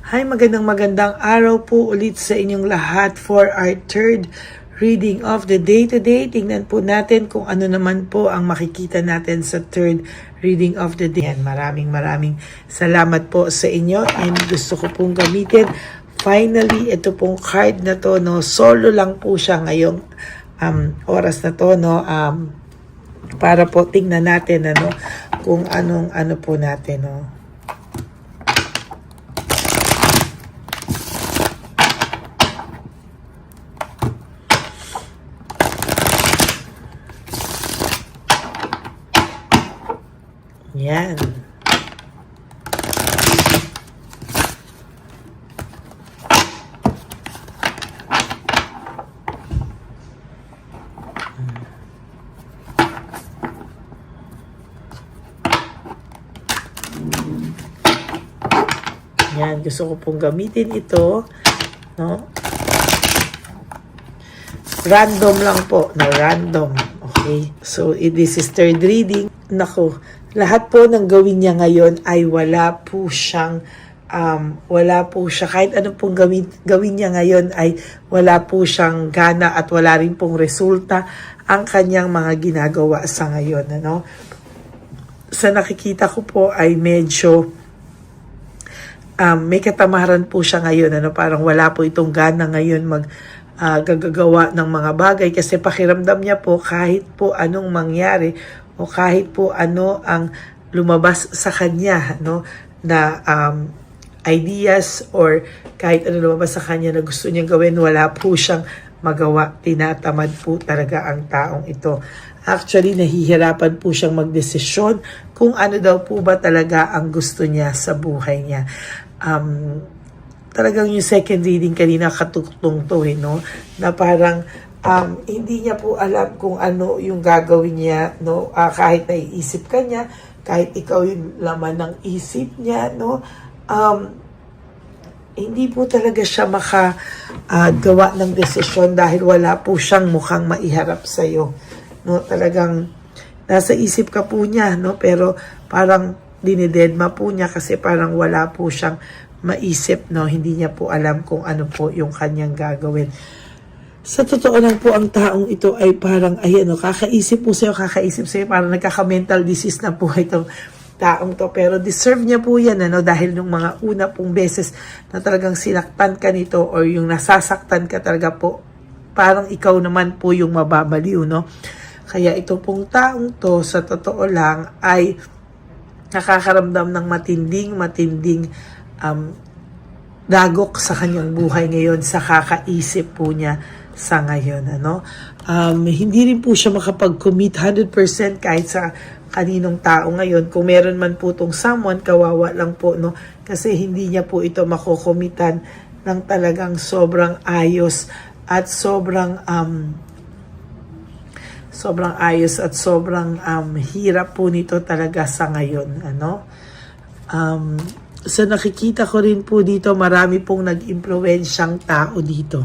Hi, magandang araw po ulit sa inyong lahat for our third reading of the day today. Tingnan po natin kung ano naman po ang makikita natin sa third reading of the day. Maraming salamat po sa inyo and gusto ko pong gamitin. Finally, ito pong card na to, no, solo lang po siya ngayong oras na to, no, para po tingnan natin ano, kung ano po natin, no. Yan. Yan, gusto ko pong gamitin ito, no? Random lang po, no, random. Okay? So, this is third reading. Nako, lahat po ng gawin niya ngayon ay wala po siya, kahit ano pong gawin niya ngayon ay wala po siyang gana at wala rin pong resulta ang kanyang mga ginagawa sa ngayon, ano? Sa nakikita ko po ay medyo may katamaran po siya ngayon, ano, parang wala po itong gana ngayon gagawa ng mga bagay kasi pakiramdam niya po kahit po anong mangyari o kahit po ano ang lumabas sa kanya, no, na ideas or kahit ano lumabas sa kanya na gusto niyang gawin, wala po siyang magawa. Tinatamad po talaga ang taong ito. Actually, nahihirapan po siyang magdesisyon kung ano daw po ba talaga ang gusto niya sa buhay niya. Talagang yung second reading kanina katugtong to, no, na parang hindi niya po alam kung ano yung gagawin niya, no, kahit naiisip ka niya, kahit ikaw yung laman ng isip niya, no, hindi po talaga siya makagawa ng desisyon dahil wala po siyang mukhang maiharap sa'yo, no, talagang nasa isip ka po niya, no, pero parang dinidedma po niya kasi parang wala po siyang maisip, no, hindi niya po alam kung ano po yung kanyang gagawin. Sa totoo lang po, ang taong ito ay parang, ayan, no, kakaisip sa'yo, parang nagkaka-mental disease na po itong taong to. Pero deserve niya po yan, ano, dahil nung mga una pong beses na talagang sinaktan ka nito or yung nasasaktan ka talaga po, parang ikaw naman po yung mababaliw, no. Kaya ito pong taong to, sa totoo lang, ay nakakaramdam ng matinding dagok sa kanyang buhay ngayon sa kakaisip po niya sa ngayon, ano. Hindi rin po siya makapag-commit 100% kahit sa kaninong tao ngayon. Kung meron man po tong someone, kawawa lang po, no, kasi hindi niya po ito makokomitan ng talagang sobrang ayos at sobrang hirap po nito talaga sa ngayon, ano. Sa nakikita ko rin po dito, marami pong nag-impluwensyang tao dito.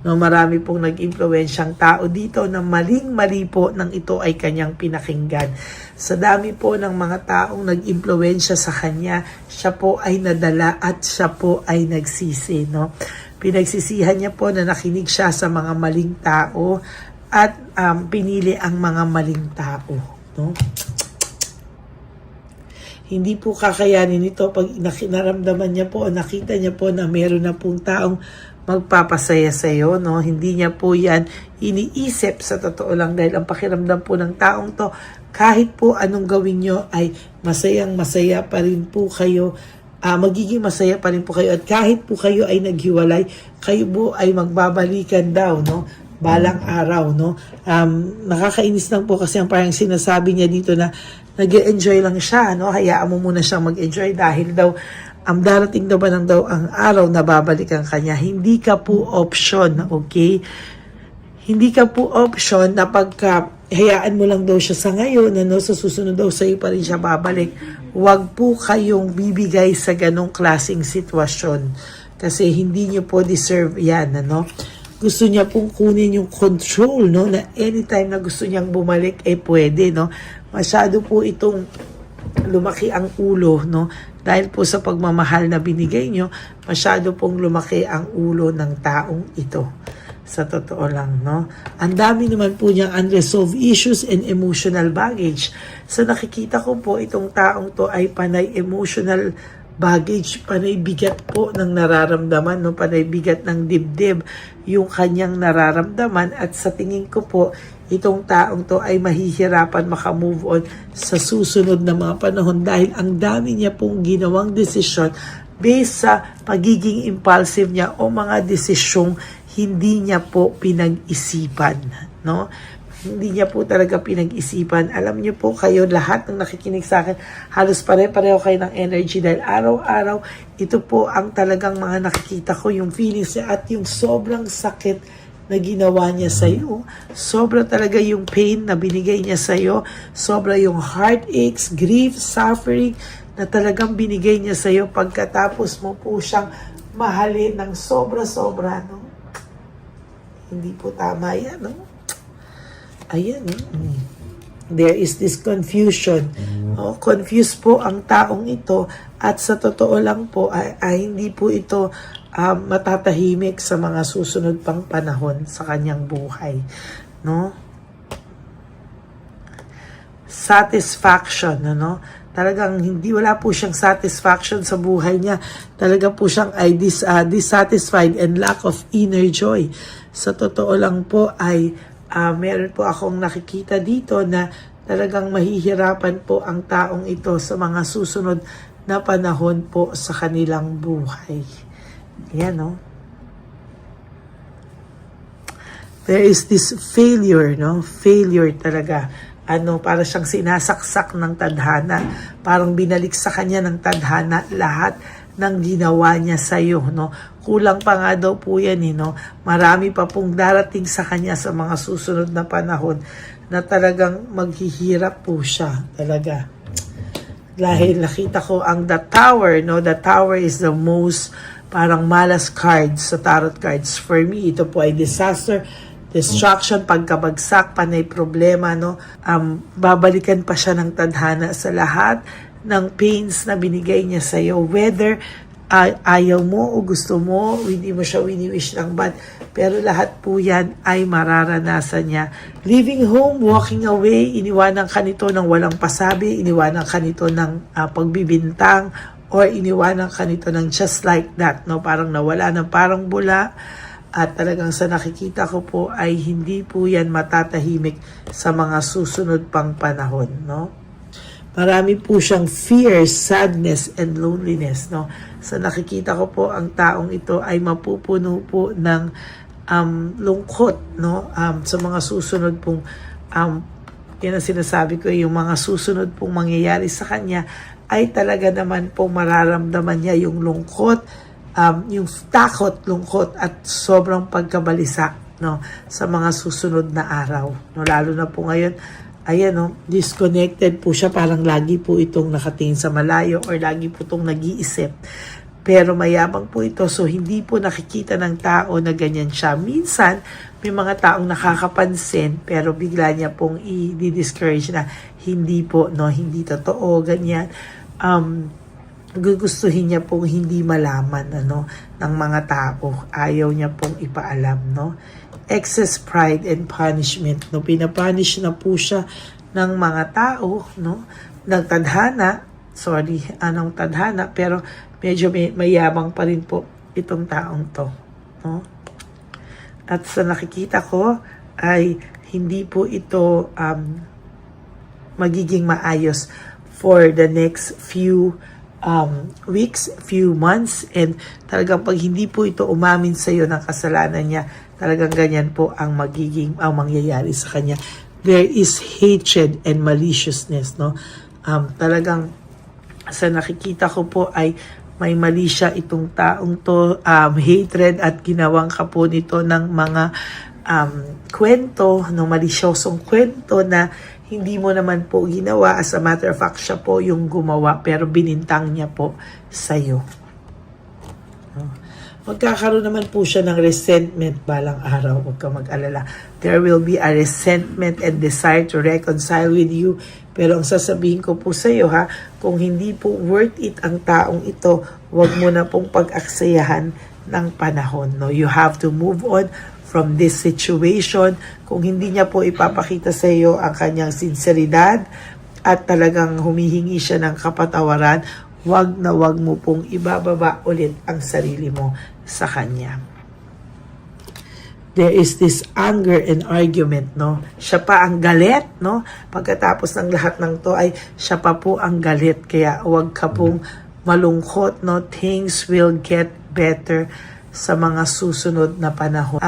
No, marami pong nag-impluwensyang tao dito na maling-mali po nang ito ay kanyang pinakinggan. Sa dami po ng mga taong nag-impluwensya sa kanya, siya po ay nadala at siya po ay nagsisi, no. Pinagsisihan niya po na nakinig siya sa mga maling tao at pinili ang mga maling tao, no. Hindi po kakayanin ito pag naramdaman niya po o nakita niya po na meron na pong taong magpapasaya sa iyo, no. Hindi niya po yan iniisip sa totoo lang dahil ang pakiramdam po ng taong to, kahit po anong gawin nyo ay masayang-masaya pa rin po kayo, magiging masaya pa rin po kayo at kahit po kayo ay naghiwalay, kayo po ay magbabalikan daw, no, balang araw, no. Nakakainis lang po kasi ang parang sinasabi niya dito na nag-enjoy lang siya, no. Hayaan mo muna siyang mag-enjoy dahil daw darating daw ba ang araw na babalikan kanya. Hindi ka po option, okay? Hindi ka po option na pagka hayaan mo lang daw siya sa ngayon, ano, sa susunod daw sa'yo pa rin siya babalik. Huwag po kayong bibigay sa ganong klaseng sitwasyon kasi hindi niyo po deserve yan, ano. Gusto niya pong kunin yung control, no, na anytime na gusto niyang bumalik, pwede, no. Masyado po itong lumaki ang ulo, no? Dahil po sa pagmamahal na binigay nyo, masyado pong lumaki ang ulo ng taong ito. Sa totoo lang, no? Ang dami naman po niyang unresolved issues and emotional baggage. So nakikita ko po itong taong to ay panay emotional baggage, panay bigat po ng nararamdaman, no? Panay bigat ng dibdib yung kanyang nararamdaman, at sa tingin ko po itong taong to ay mahihirapan makamove on sa susunod na mga panahon dahil ang dami niya pong ginawang desisyon based sa pagiging impulsive niya o mga desisyong hindi niya po pinag-isipan, no? Hindi niya po talaga pinag-isipan. Alam niyo po, kayo lahat ng nakikinig sa akin, halos pare-pareho kayo ng energy dahil araw-araw, ito po ang talagang mga nakikita ko, yung feelings niya at yung sobrang sakit na ginawa niya sa iyo. Sobra talaga yung pain na binigay niya sa iyo. Sobra yung heartaches, grief, suffering na talagang binigay niya sa iyo pagkatapos mo po siyang mahalin ng sobra-sobra, no? Hindi po tama yan, no? Ayan, there is this confusion. Oh, confused po ang taong ito at sa totoo lang po ay hindi po ito matatahimik sa mga susunod pang panahon sa kanyang buhay, no? Satisfaction, no? Talagang wala po siyang satisfaction sa buhay niya. Talaga po siyang ay dissatisfied and lack of inner joy. Sa totoo lang po ay meron po akong nakikita dito na talagang mahihirapan po ang taong ito sa mga susunod na panahon po sa kanilang buhay. Yan, no? There is this failure, no? Failure talaga. Para siyang sinasaksak ng tadhana. Parang binalik sa kanya ng tadhana lahat ng ginawa niya sa iyo, no? Kulang pa nga daw po yan, no? Marami pa pong darating sa kanya sa mga susunod na panahon na talagang maghihirap po siya talaga. Dahil nakita ko ang The Tower, no? The Tower is the most parang malas cards sa tarot cards. For me, ito po ay disaster, destruction, pagkabagsak, panay problema, no? Babalikan pa siya ng tadhana sa lahat ng pains na binigay niya sa iyo, whether ayaw mo o gusto mo, hindi mo siya wini-wish ng bad, pero lahat po yan ay mararanasan niya. Leaving home, walking away, iniwanan ka nito ng walang pasabi, iniwanan ka nito ng pagbibintang, or iniwanan ka nito ng just like that, no? Parang nawala ng parang bula, at talagang sa nakikita ko po ay hindi po yan matatahimik sa mga susunod pang panahon, no? Marami po siyang fear, sadness, and loneliness, no? Sa nakikita ko po, ang taong ito ay mapupuno po ng lungkot, no? Sa mga susunod pong, yan ang sinasabi ko, yung mga susunod pong mangyayari sa kanya, ay talaga naman po mararamdaman niya yung lungkot, yung takot, lungkot, at sobrang pagkabalisa, no? Sa mga susunod na araw, no? Lalo na po ngayon, ayan, no, disconnected po siya, parang lagi po itong nakatingin sa malayo or lagi po itong nag-iisip. Pero mayabang po ito, so hindi po nakikita ng tao na ganyan siya. Minsan, may mga taong nakakapansin, pero bigla niya pong i-discourage na hindi po, no, hindi totoo, ganyan. Gugustuhin niya pong hindi malaman, ng mga tao. Ayaw niya pong ipaalam, no. Excess pride and punishment, no? Pinapunish na po siya ng mga tao, no? Ng tadhana, anong tadhana, pero medyo mayabang pa rin po itong taong to, no? At sa nakikita ko ay hindi po ito magiging maayos for the next few weeks, few months, and talagang pag hindi po ito umamin sa iyo ng kasalanan niya, talagang ganyan po ang mangyayari sa kanya. There is hatred and maliciousness, no? Talagang sa nakikita ko po ay may mali siya itong taong to, hatred, at ginawang ka po nito ng mga kwento, no, malisyosong kwento na hindi mo naman po ginawa. As a matter of fact, siya po yung gumawa, pero binintang niya po sa'yo. Magkakaroon naman po siya ng resentment balang araw. Huwag ka mag-alala. There will be a resentment and desire to reconcile with you. Pero ang sasabihin ko po sa iyo ha, kung hindi po worth it ang taong ito, wag mo na pong pag-aksayahan ng panahon. No? You have to move on from this situation. Kung hindi niya po ipapakita sa iyo ang kanyang sinseridad at talagang humihingi siya ng kapatawaran, wag na wag mo pong ibababa ulit ang sarili mo sa kanya. There is this anger and argument, no? Siya pa ang galit, no? Pagkatapos ng lahat ng to ay siya pa po ang galit. Kaya wag ka pong malungkot, no? Things will get better sa mga susunod na panahon.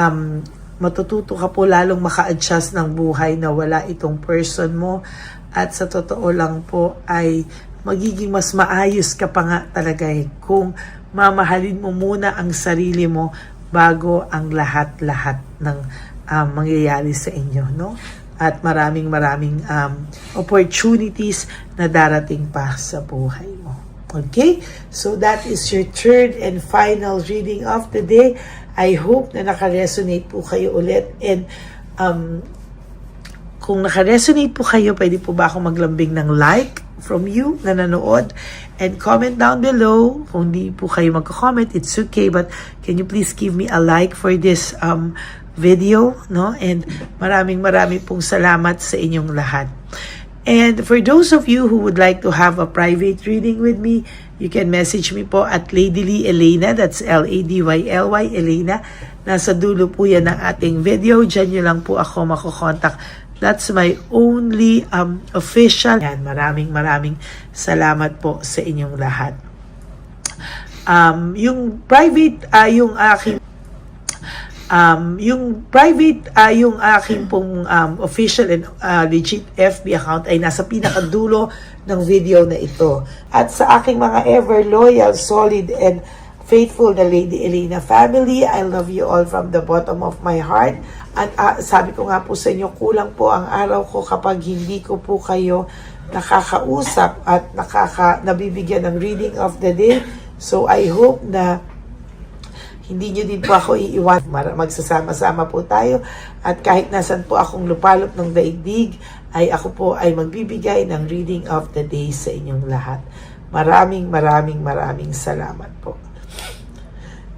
Matututo ka po lalong maka-adjust ng buhay na wala itong person mo. At sa totoo lang po ay magiging mas maayos ka pa nga talaga kung mamahalin mo muna ang sarili mo bago ang lahat-lahat ng mangyayari sa inyo, no? At maraming opportunities na darating pa sa buhay mo. Okay? So that is your third and final reading of the day. I hope na naka-resonate po kayo ulit. And kung naka-resonate po kayo, pwede po ba akong maglambing ng like from you na nanood? And comment down below. Kung di po kayo magko-comment, it's okay. But can you please give me a like for this video? No? And maraming pong salamat sa inyong lahat. And for those of you who would like to have a private reading with me, you can message me po at Ladyly Elena. That's Ladyly Elena. Nasa dulo po yan ng ating video. Diyan nyo lang po ako makokontak. That's my only official. Yan, maraming salamat po sa inyong lahat. Yung private, yung aking pong official and legit FB account ay nasa pinakadulo ng video na ito. At sa aking mga ever loyal, solid, and faithful na Lady Elena family, I love you all from the bottom of my heart. At sabi ko nga po sa inyo, kulang po ang araw ko kapag hindi ko po kayo nakakausap at nabibigyan ng reading of the day. So I hope na hindi nyo din po ako iiwan. Magsasama-sama po tayo. At kahit nasan po akong lupalop ng daigdig, ay ako po ay magbibigay ng reading of the day sa inyong lahat. Maraming salamat po.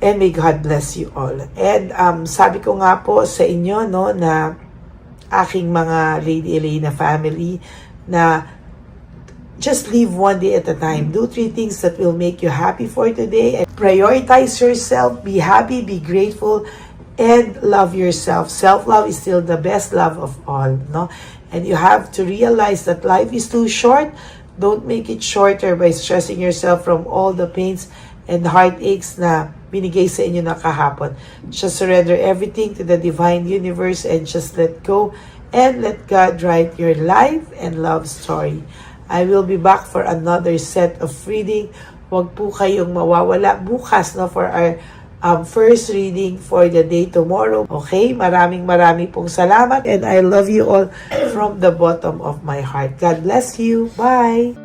And may God bless you all. And sabi ko nga po sa inyo, no, na aking mga Lady Elena family, na just live one day at a time. Do 3 things that will make you happy for today. And prioritize yourself. Be happy, be grateful, and love yourself. Self-love is still the best love of all, no? And you have to realize that life is too short. Don't make it shorter by stressing yourself from all the pains and heartaches na binigay sa inyo na kahapon. Just surrender everything to the divine universe and just let go and let God write your life and love story. I will be back for another set of reading. Huwag po kayong mawawala bukas, no, for our first reading for the day tomorrow. Okay? Maraming pong salamat, and I love you all from the bottom of my heart. God bless you. Bye!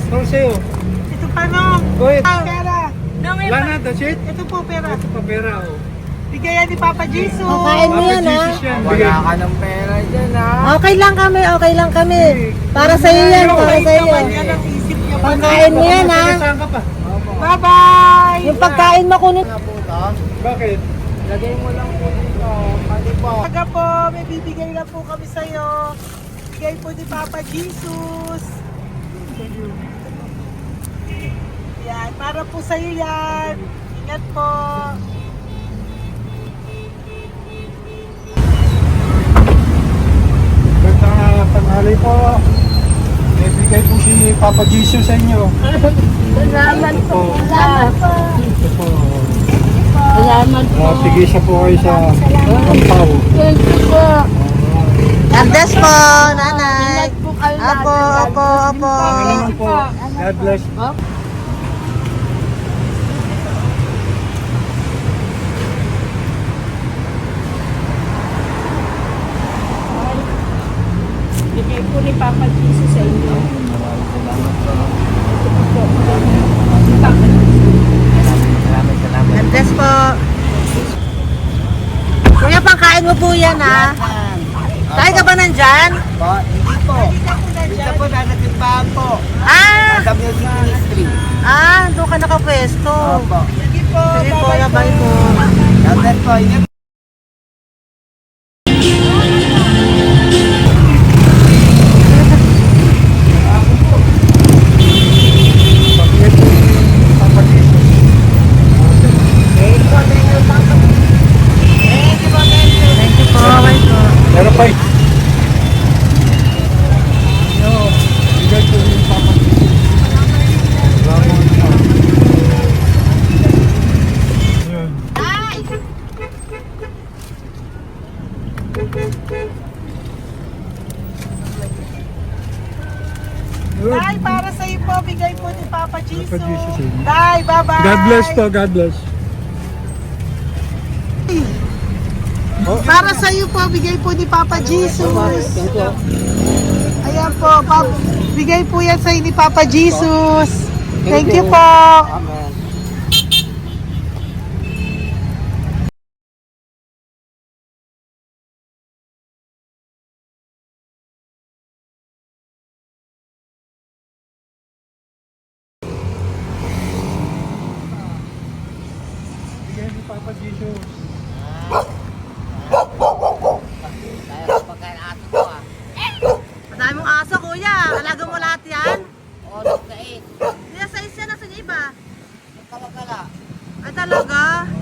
Para sa'yo. Ito pa nung. Go ahead. Pera. Wala na, that's it? Ito po pera. Ito pa pera, oh. Bigayan ni Papa Jesus. Kain mo yan, ha? Jesus yan. Bigay. Wala ka ng pera dyan, ha? Okay lang kami, okay lang kami. Para sa iyo yan, para sa iyo. Naman yan ang isip niya. Pagkain mo yan, ha? Saan ka pa? Bye-bye! Yung pagkain mo kunin. Nga po ito. Bakit? Lagay mo lang po dito. Pati po. Taga po, may bibigay lang po kami sa'yo. Bigay po ni Papa Jesus. Yan, para po sa'yo yan. Ingat po. Magandang tanghali po. May bigay po si Papa Jesus sa inyo. Salamat po. Salamat po. Ito po. Salamat po. Sige siya po kayo sa Ampaw. Thank you po. God bless po, nanay. Apo, apo, apo. Pangalaman po. God bless. Bigay po ni Papa Jesus sa inyo. Salamat. God bless po. Kuya, pangkain mo po yan, ha? Tayo ka ba nandyan? Po, hindi po. Dito po, nanatimbahan po. Ah! Sa Music Ministry. Doon ka nakapwesto. Opo. Sige po, bye po. Shoutout po. Ingat Pagkakit po ni Papa Jesus. Thank you po, bye po. Meron pa eh. Bigay po ni Papa Jesus. Salamat po. Yun. Yun. Day, para sa iyo po, bigay po ni Papa Jesus. Papa Jesus, eh. Day, bye-bye. God bless po, God bless. Para sa iyo po, bigay po ni Papa Jesus. Ayan po, bigay po yan sa ni Papa Jesus. Thank you po. Amen. Bigay ni Papa Jesus. Tayo pagkain ato ko, ah. Madami mong aso, kuya. Alaga mo lahat yan. O, nagkait. Kaya sa isya, nasa iba. Kalagala. Ay talaga?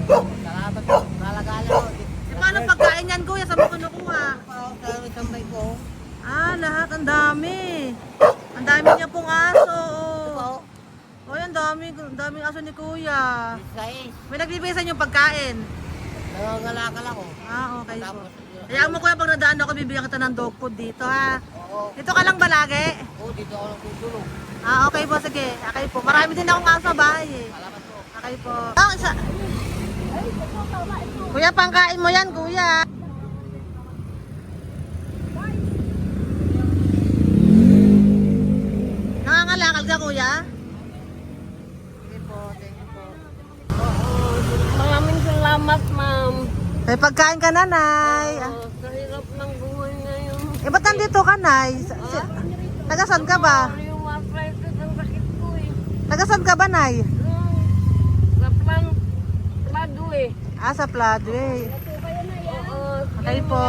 Salamat po. Kalagala ko. E paano pagkain yan, kuya? Saan mo kinukuha? Sa tambay ko. Lahat. Ang dami. Ang dami niya pong aso. Po. Oy, ang daming aso ni kuya. Sais. May nagbibigay sa inyo pagkain. Nangangalakal ako. Okay po. Tapos, Kaya mo kuya, pag nadaan ako, bibigyan kita ng dog food dito, ha? oo. Dito ka lang ba lagi? Oo, dito ako lang tutulog. Okay po, sige. Okay po. Marami din akong aso sa bahay, eh. Salamat po. Okay po. Kuya, pangkain mo yan, kuya. Nangangalakal ka, kuya? Sige po, thank you po. Maraming salamat, ma'am. May pagkain ka, nanay. Sa hirap ng buhay ngayon. Ba't nandito ka, nay? Tagasan ka ba? Yung arthritis ang sakit ko eh. Tagasan ka ba, nay? Sa plado eh. Sa Pladway. Oo. Okay po.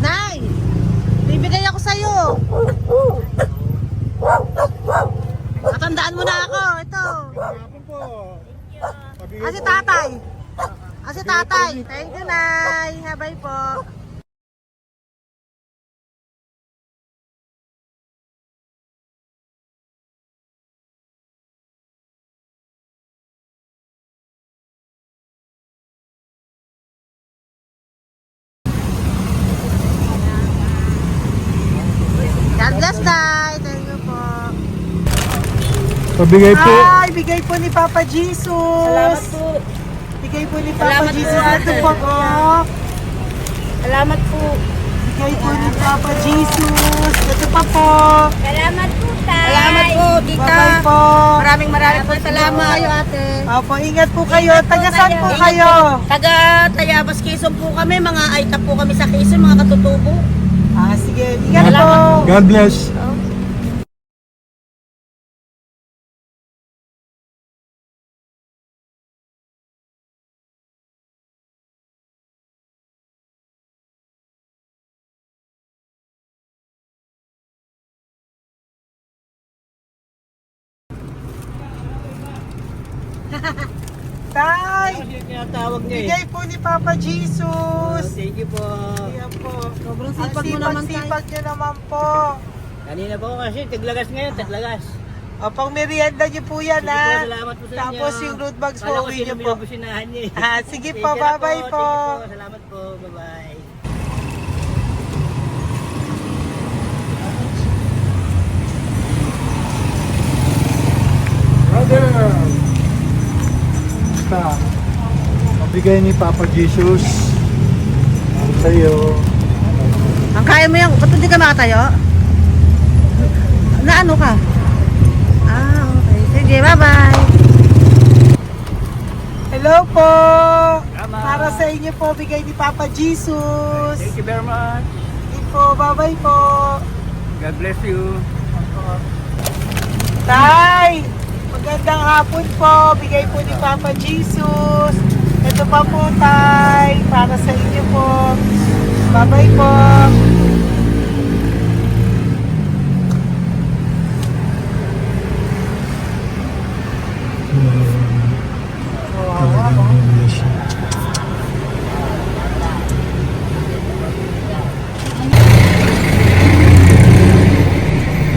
Nay! Bibigay ako sa'yo. Matandaan mo na ako. Ito. Hapon po. Si tatay. Si tatay. Thank you, Nay. Habay po. God bless, Nay. Thank you po. Pabigay po. Bigay po ni Papa Jesus. Salamat po. Bigay po ni Papa Salamat po, Jesus. Ito ate. po po. Salamat po. Bigay po ni Papa Jesus. Ito pa po. Salamat po, tay. Salamat po, tita. Bye-bye po. Maraming po salamat. Kayo, ate. Opo, ingat po kayo. Taga saan po kayo? Taga Tayabas, Quezon po kami. Mga aita po kami sa Quezon, mga katutubo. Sige, ingat po. God bless. Tay, Tinatawag niya bigay po ni Papa Jesus. Thank you po. Ayan po. Sobrang Ang sipag mo naman, tay. sipag niyo naman po. Kanina po kasi, taglagas ngayon, taglagas. O, pang merienda niyo po yan, Sige po, ha? salamat po sa inyo. Tapos yung road bags po, Kala ko uwi sino niyo po. binubusinahan niya eh. Sige Thank po, you na bye-bye po. Thank you po, salamat po, bye-bye. Brother! Basta, mabigay ni Papa Jesus. Ang sa'yo. Ang kaya mo yan. Ba't hindi ka makatayo? Na ano ka? Okay. Sige, bye-bye. Hello po. Tama. Para sa inyo po, bigay ni Papa Jesus. Thank you very much. Sige po, bye-bye po. God bless you. Tay, magandang hapon po. Bigay po ni Papa Jesus. Ito pa po, Tay. Para sa inyo po. Bye-bye po.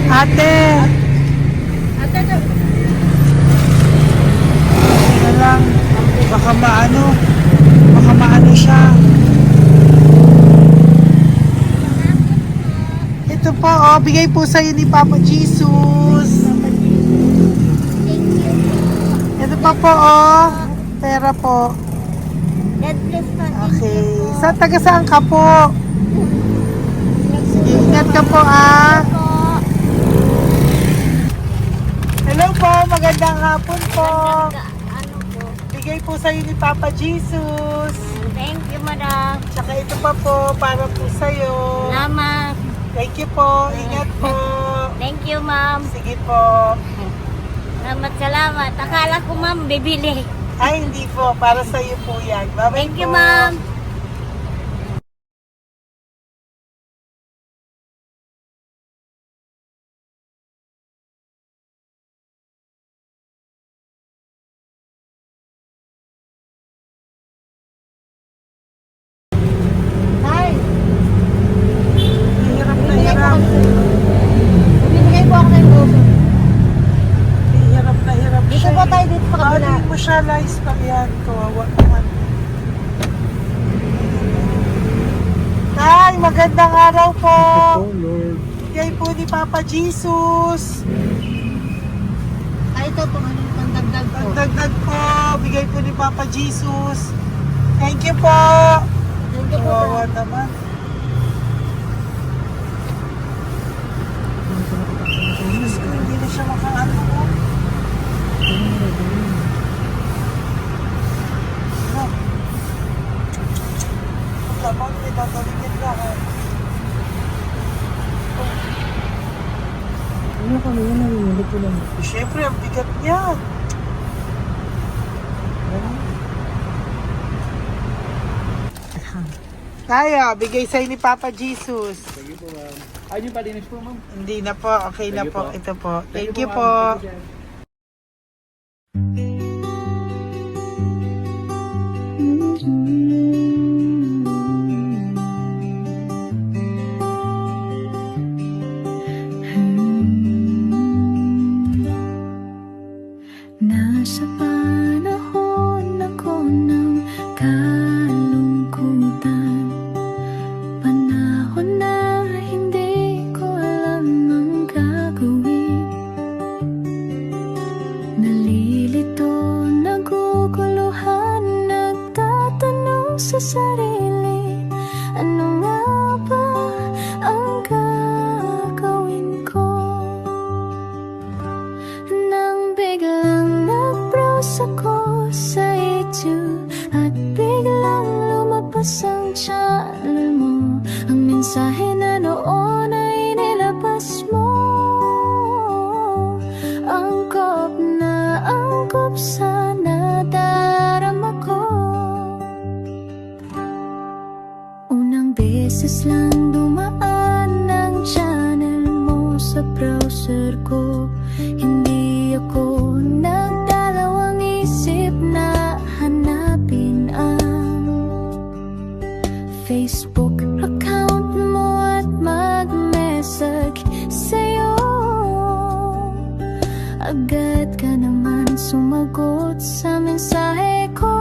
Ate. Ito lang. Baka maano siya. Ito po, bigay po sa'yo ni Papa Jesus. Ito pa po, pera po. God bless po. Okay. Taga saan ka po? Sige, ingat ka po, Hello po, magandang hapon po. Ano po? Bigay po sa'yo ni Papa Jesus. Thank you, madam. Tsaka ito pa po, para po sa'yo. Salamat. Thank you po, ingat po. Thank you, ma'am. Sige po. Salamat. Akala ko, ma'am, bibili. Ay, hindi po, para sa'yo po yan. Bye-bye Thank you, po. ma'am. Hi. Hirap na hirap. Binigay po ako ng uso. Hirap na hirap Dito siya. po tayo, dito sa kabila. Ano mo siya, lies pa yan. Kawawa naman. Tay, magandang araw po. Oh, Lord. Bigay po ni Papa Jesus. Ay, ito po, ano yung pandagdag po. Dagdag po, bigay po ni Papa Jesus. Thank you po. Thank you po, Kawawa sir. naman. Diyos ko, hindi na siya makaano po. Lamang, may tatawin lahat. Ano kami yun, narinig ko lang. Siyempre, ang bigat niyan. Kaya, bigay sa'yo ni Papa Jesus. Thank you po, ma'am. Ay, yung palinis po, ma'am. Hindi na po, okay na Thank you po. po. Ito po. Thank you ma'am. po. Thank you, sir. Nasa panahon ako ng kalungkutan, panahon na hindi ko alam ang gagawin. Nalilito, naguguluhan, sarili, ano nga ba ang gagawin ko? Nang biglang nag-browse ako sa YouTube at biglang lumabas ang channel mo, ang mensahe na noon ay nilabas mo. Angkop sa nadarama ko. Unang beses lang dumaan ang channel mo sa browser ko. Hindi ako nagdalawang isip na hanapin ang Facebook account mo at mag-message sa'yo. Agad ka naman sumagot sa mensahe ko.